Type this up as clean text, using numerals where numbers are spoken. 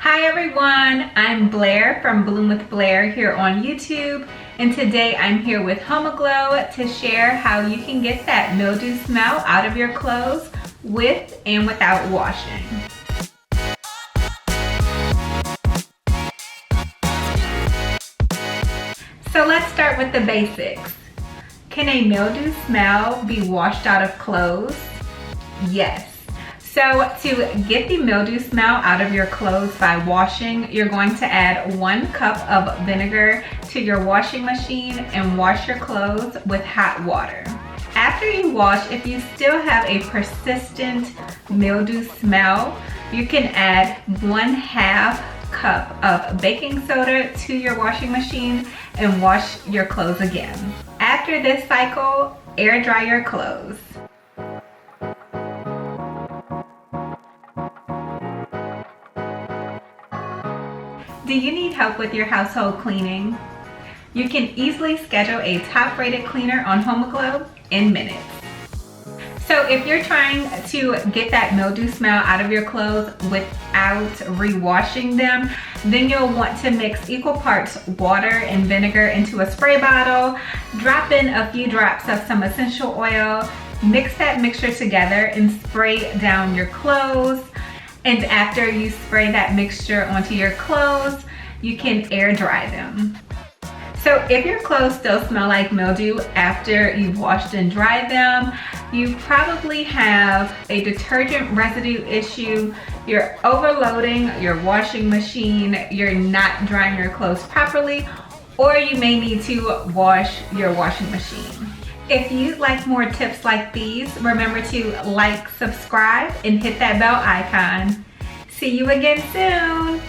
Hi everyone, I'm Blair from Bloom with Blair here on YouTube, and today I'm here with Homoglow to share how you can get that mildew smell out of your clothes with and without washing. So let's start with the basics. Can a mildew smell be washed out of clothes? Yes. So to get the mildew smell out of your clothes by washing, you're going to add 1 cup of vinegar to your washing machine and wash your clothes with hot water. After you wash, if you still have a persistent mildew smell, you can add 1/2 cup of baking soda to your washing machine and wash your clothes again. After this cycle, air dry your clothes. Do you need help with your household cleaning? You can easily schedule a top-rated cleaner on Homoglow in minutes. So if you're trying to get that mildew smell out of your clothes without re-washing them, then you'll want to mix equal parts water and vinegar into a spray bottle, drop in a few drops of some essential oil, mix that mixture together and spray down your clothes. And after you spray that mixture onto your clothes, you can air dry them. So if your clothes still smell like mildew after you've washed and dried them, you probably have a detergent residue issue, you're overloading your washing machine, you're not drying your clothes properly, or you may need to wash your washing machine. If you'd like more tips like these, remember to like, subscribe, and hit that bell icon. See you again soon.